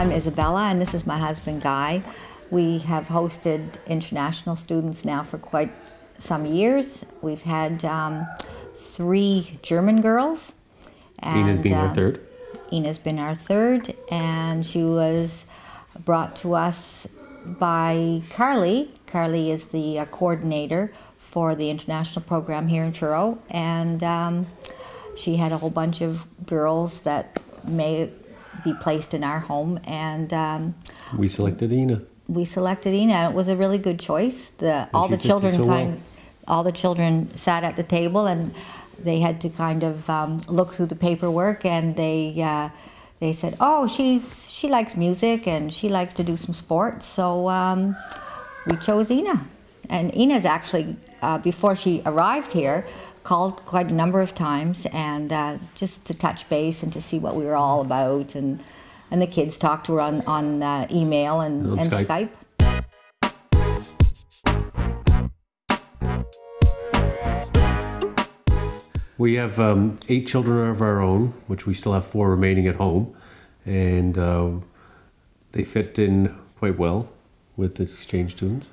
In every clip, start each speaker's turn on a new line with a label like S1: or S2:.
S1: I'm Isabella, and this is my husband, Guy. We have hosted international students now for quite some years. We've had 3 German girls. And,
S2: Ina's been our third.
S1: Ina's been our third, and she was brought to us by Carly. Carly is the coordinator for the international program here in Truro, and she had a whole bunch of girls that may be placed in our home, and
S2: we selected Ina.
S1: We selected Ina. It was a really good choice. All the children sat at the table, and they had to kind of look through the paperwork, and they said, "Oh, she likes music and she likes to do some sports." So we chose Ina, and Ina's actually before she arrived here, called quite a number of times, and just to touch base and to see what we were all about, and the kids talked to her on email and Skype.
S2: We have 8 children of our own, which we still have 4 remaining at home, and they fit in quite well with the exchange students.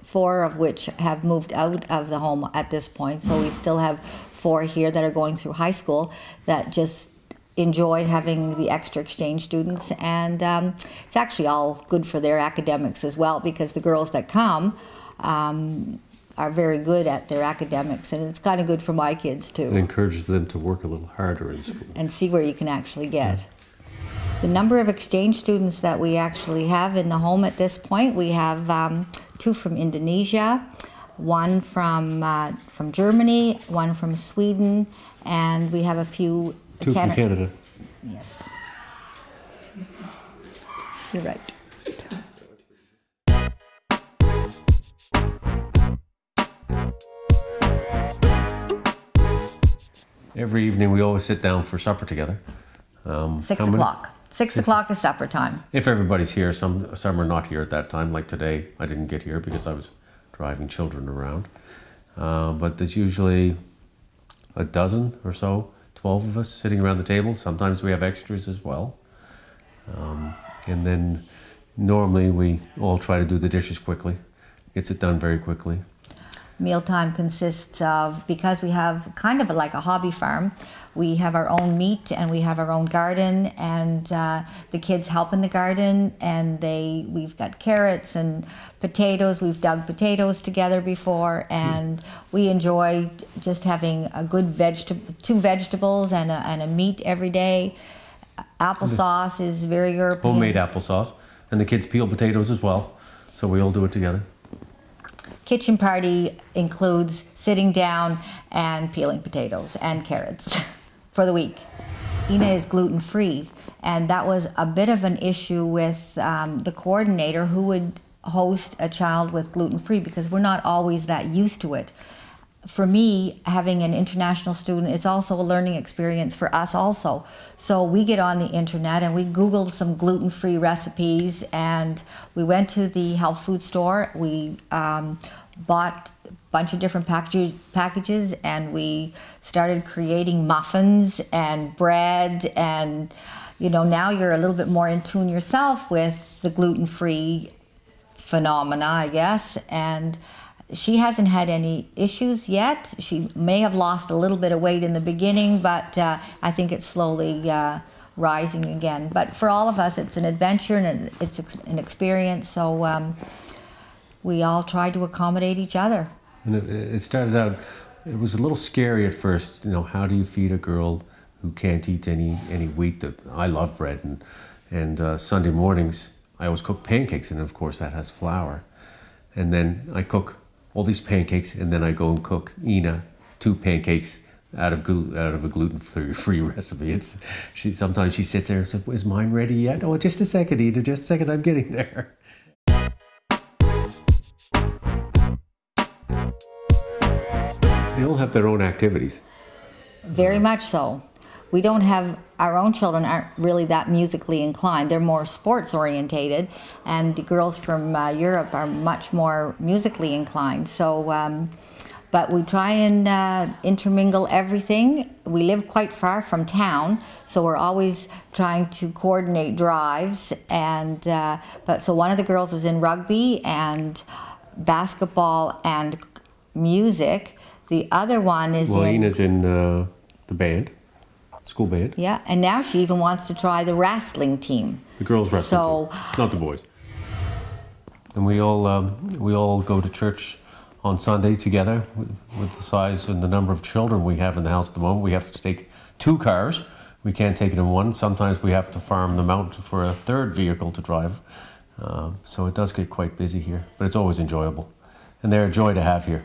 S1: 4 of which have moved out of the home at this point, so we still have 4 here that are going through high school that just enjoy having the extra exchange students, and it's actually all good for their academics as well, because the girls that come are very good at their academics, and it's kind of good for my kids too.
S2: It encourages them to work a little harder in school.
S1: And see where you can actually get. Yeah. The number of exchange students that we actually have in the home at this point, we have 2 from Indonesia, 1 from Germany, 1 from Sweden, and we have a few...
S2: 2 from Canada.
S1: Yes. You're right.
S2: Every evening we always sit down for supper together.
S1: 6 o'clock. 6 o'clock is supper time.
S2: If everybody's here, some are not here at that time. Like today, I didn't get here because I was driving children around. But there's usually a dozen or so, 12 of us sitting around the table. Sometimes we have extras as well. And then normally we all try to do the dishes quickly. Gets it done very quickly.
S1: Mealtime consists of, because we have kind of like a hobby farm, we have our own meat and we have our own garden, and the kids help in the garden, and we've got carrots and potatoes. We've dug potatoes together before, and we enjoy just having a good 2 vegetables and a meat every day. Applesauce is very European.
S2: Homemade applesauce, and the kids peel potatoes as well, so we all do it together.
S1: Kitchen party includes sitting down and peeling potatoes and carrots for the week. Ina is gluten-free, and that was a bit of an issue with the coordinator who would host a child with gluten-free, because we're not always that used to it. For me, having an international student, it's also a learning experience for us also. So we get on the internet and we Googled some gluten-free recipes, and we went to the health food store. We bought a bunch of different packages, and we started creating muffins and bread, and now you're a little bit more in tune yourself with the gluten-free phenomena, I guess, and she hasn't had any issues yet. She may have lost a little bit of weight in the beginning, but I think it's slowly rising again. But for all of us, it's an adventure and it's an experience, so we all try to accommodate each other.
S2: And it started out, it was a little scary at first, how do you feed a girl who can't eat any wheat? I love bread, and Sunday mornings I always cook pancakes, and of course that has flour. And then I cook all these pancakes, and then I go and cook Ina 2 pancakes out of a gluten-free recipe. Sometimes she sits there and says, "Is mine ready yet?" "Oh, just a second, Ina, just a second, I'm getting there." They all have their own activities.
S1: Very much so. We don't have, our own children aren't really that musically inclined. They're more sports orientated, and the girls from Europe are much more musically inclined. So, But we try and intermingle everything. We live quite far from town, so we're always trying to coordinate drives. And so one of the girls is in rugby and basketball and music. The other one is
S2: Ina's in the band, school band.
S1: Yeah, and now she even wants to try the wrestling team.
S2: The girls' wrestling team, not the boys. And we all go to church on Sunday together. With the size and the number of children we have in the house at the moment, we have to take 2 cars. We can't take it in one. Sometimes we have to farm them out for a 3rd vehicle to drive. So it does get quite busy here, but it's always enjoyable. And they're a joy to have here.